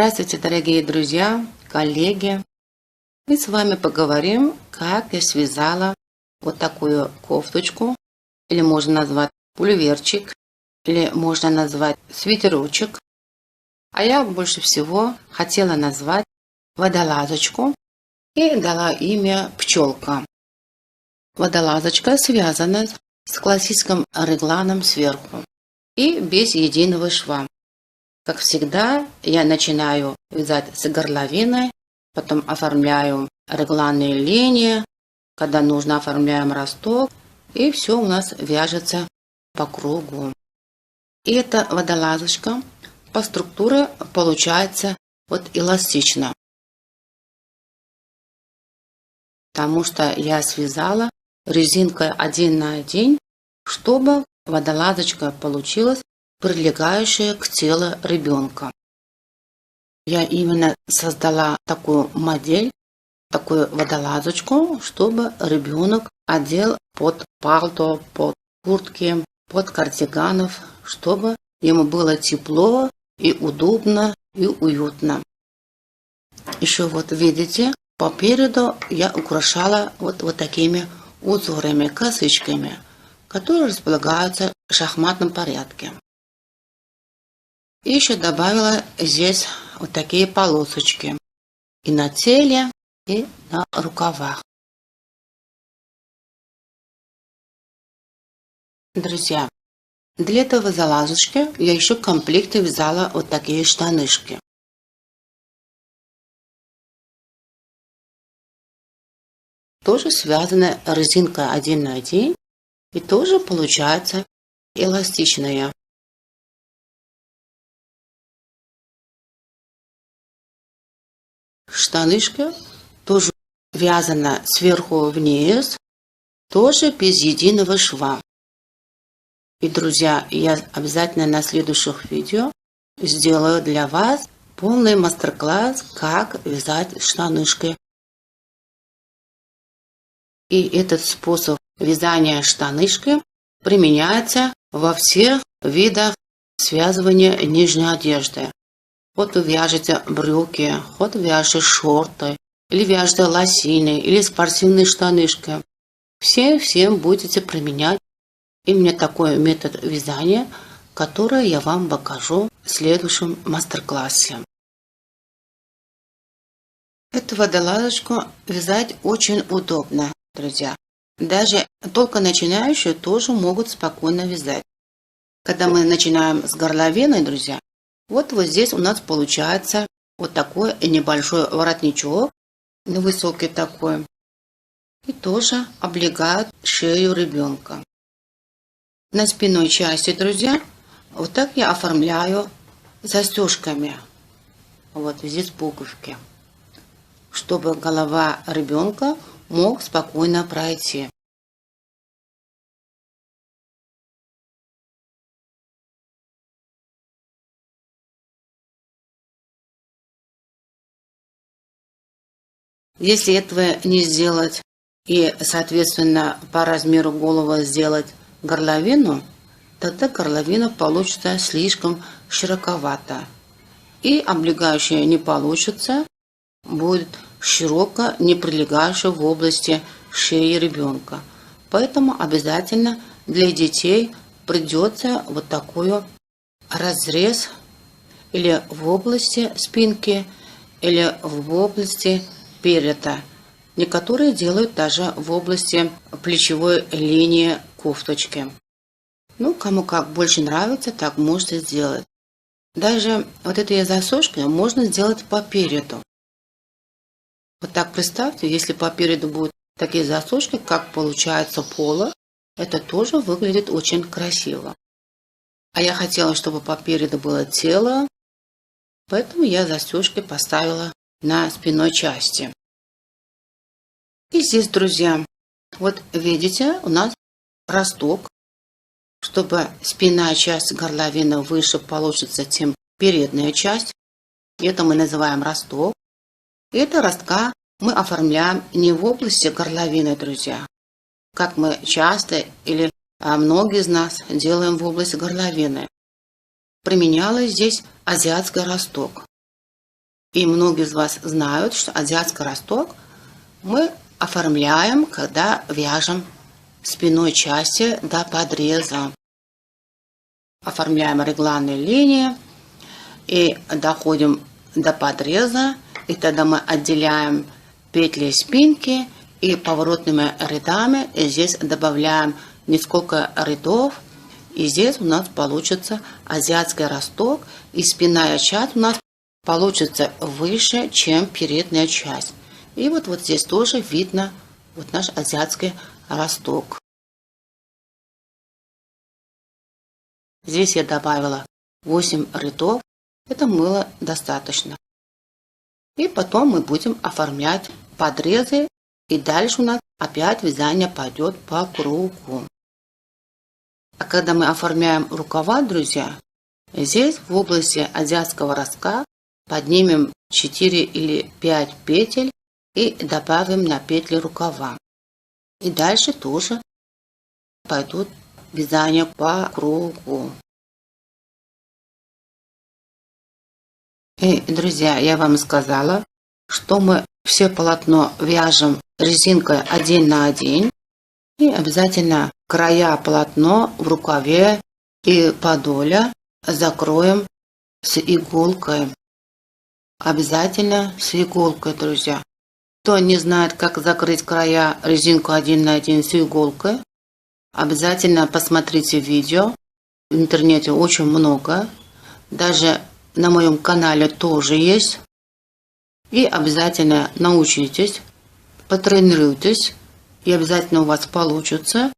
Здравствуйте, дорогие друзья, коллеги. Мы с вами поговорим, как я связала вот такую кофточку, или можно назвать пуловерчик, или можно назвать свитерочек. А я больше всего хотела назвать водолазочку и дала имя пчелка. Водолазочка связана с классическим регланом сверху и без единого шва. Как всегда, я начинаю вязать с горловины, потом оформляю регланные линии, когда нужно оформляем росток, и все у нас вяжется по кругу. И эта водолазочка по структуре получается вот эластично, потому что я связала резинкой 1 на 1, чтобы водолазочка получилась прилегающая к телу ребенка. Я именно создала такую модель, такую водолазочку, чтобы ребенок одел под пальто, под куртки, под кардиганов, чтобы ему было тепло и удобно и уютно. Еще вот видите, по переду я украшала вот такими узорами, косичками, которые располагаются в шахматном порядке. И еще добавила здесь вот такие полосочки и на теле, и на рукавах. Друзья, для этого водолазочки я еще в комплекте вязала вот такие штанишки. Тоже связаны резинкой 1 на 1 и тоже получается эластичная. Штанишка тоже вязана сверху вниз, тоже без единого шва. И, друзья, я обязательно на следующих видео сделаю для вас полный мастер-класс, как вязать штанишки. И этот способ вязания штанишки применяется во всех видах связывания нижней одежды. Вот вы вяжете брюки, вот вяжете шорты, или вяжете лосины, или спортивные штанишки. Всем будете применять именно такой метод вязания, который я вам покажу в следующем мастер-классе. Эту водолазочку вязать очень удобно, друзья. Даже только начинающие тоже могут спокойно вязать. Когда мы начинаем с горловины, друзья, вот здесь у нас получается вот такой небольшой воротничок, высокий такой, и тоже облегает шею ребенка. На спинной части, друзья, вот так я оформляю застежками. Вот здесь пуговки, чтобы голова ребенка мог спокойно пройти. Если этого не сделать и, соответственно, по размеру головы сделать горловину, тогда горловина получится слишком широковата. И облегающая не получится, будет широко, не прилегающая в области шеи ребенка. Поэтому обязательно для детей придется вот такой разрез или в области спинки, или в области переда. Некоторые делают даже в области плечевой линии кофточки. Ну, кому как больше нравится, так можете сделать. Даже вот этой засошкой можно сделать по переду. Вот так представьте, если по переду будут такие засошки, как получается поло, это тоже выглядит очень красиво. А я хотела, чтобы по переду было тело, поэтому я застежки поставила на спинной части. И здесь, друзья, вот видите, у нас росток. Чтобы спинная часть горловины выше получится, чем передняя часть. Это мы называем росток. И это ростка мы оформляем не в области горловины, друзья, как мы часто или многие из нас делаем в области горловины. Применяла здесь азиатский росток. И многие из вас знают, что азиатский росток мы оформляем, когда вяжем спинной части до подреза. Оформляем регланные линии и доходим до подреза. И тогда мы отделяем петли спинки и поворотными рядами. И здесь добавляем несколько рядов. И здесь у нас получится азиатский росток. И спинная часть у нас получится выше, чем передняя часть. И вот здесь тоже видно вот наш азиатский росток. Здесь я добавила 8 рядов. Это было достаточно. И потом мы будем оформлять подрезы. И дальше у нас опять вязание пойдет по кругу. А когда мы оформляем рукава, друзья, здесь в области азиатского ростка поднимем 4 или 5 петель и добавим на петли рукава. И дальше тоже пойдут вязание по кругу. И, друзья, я вам сказала, что мы все полотно вяжем резинкой 1 на 1. И обязательно края полотна в рукаве и подоля закроем с иголкой. Обязательно с иголкой, друзья. Кто не знает, как закрыть края резинку 1 на 1 с иголкой, обязательно посмотрите видео. В интернете очень много. Даже на моем канале тоже есть. И обязательно научитесь, потренируйтесь. И обязательно у вас получится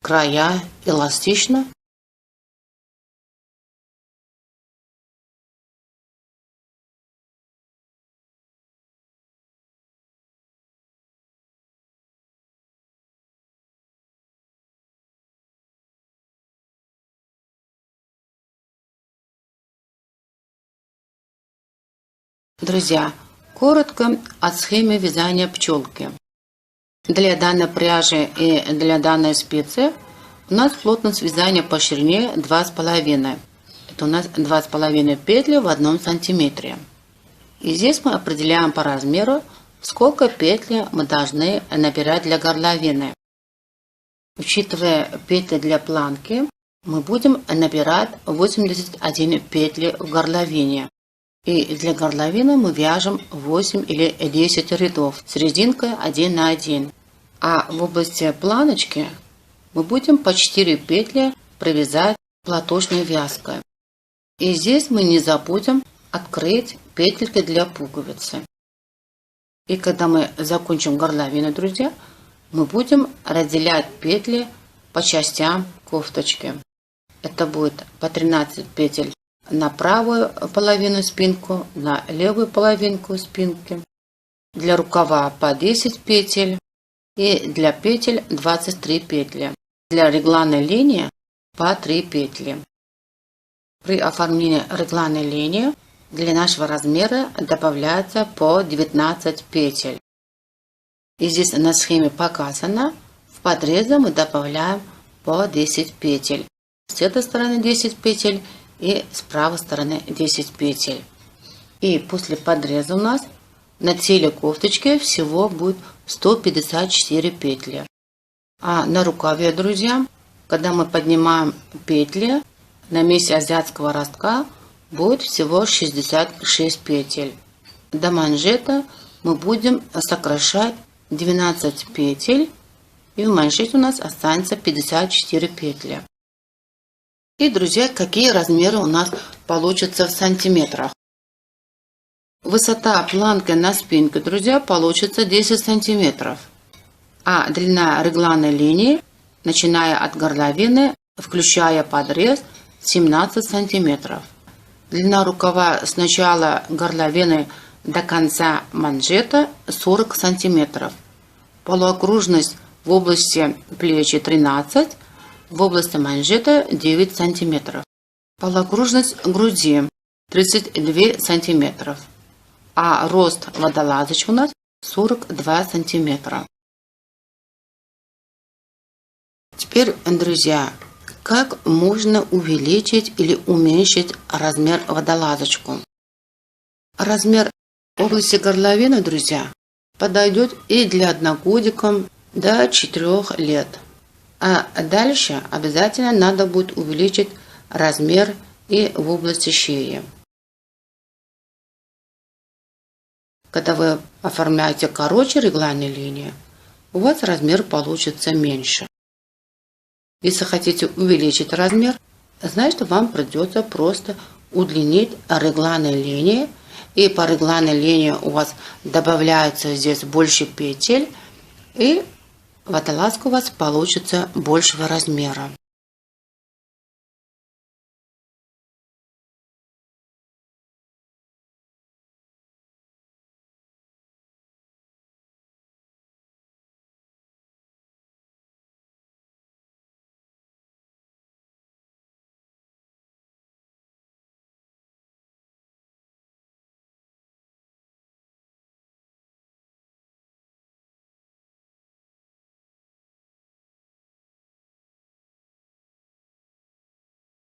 края эластично. Друзья, коротко о схеме вязания пчелки. Для данной пряжи и для данной спицы у нас плотность вязания по ширине 2,5. Это у нас 2,5 петли в 1 сантиметре. И здесь мы определяем по размеру, сколько петли мы должны набирать для горловины. Учитывая петли для планки, мы будем набирать 81 петли в горловине. И для горловины мы вяжем 8 или 10 рядов с резинкой 1 на 1. А в области планочки мы будем по 4 петли провязать платочной вязкой. И здесь мы не забудем открыть петельки для пуговицы. И когда мы закончим горловину, друзья, мы будем разделять петли по частям кофточки. Это будет по 13 петель на правую половину спинку, на левую половинку спинки. Для рукава по 10 петель и для петель 23 петли. Для регланной линии по 3 петли. При оформлении регланной линии для нашего размера добавляется по 19 петель. И здесь на схеме показано, в подрезе мы добавляем по 10 петель. С этой стороны 10 петель и с правой стороны 10 петель. И после подреза у нас на теле кофточки всего будет 154 петли. А на рукаве, друзья, когда мы поднимаем петли, на месте азиатского ростка будет всего 66 петель. До манжета мы будем сокращать 12 петель, и в манжете у нас останется 54 петли. И, друзья, какие размеры у нас получатся в сантиметрах. Высота планки на спинке, друзья, получится 10 сантиметров. А длина регланной линии, начиная от горловины, включая подрез, 17 сантиметров. Длина рукава с начала горловины до конца манжета 40 сантиметров. Полуокружность в области плечи 13, в области манжета 9 сантиметров. Полуокружность груди 32 сантиметров. А рост водолазочки у нас 42 сантиметра. Теперь, друзья, как можно увеличить или уменьшить размер водолазочку? Размер области горловины, друзья, подойдет и для одногодиков до 4 лет. А дальше обязательно надо будет увеличить размер и в области шеи. Когда вы оформляете короче регланной линии, у вас размер получится меньше. Если хотите увеличить размер, значит вам придется просто удлинить регланные линии. И по регланной линии у вас добавляется здесь больше петель, и водолазка у вас получится большего размера.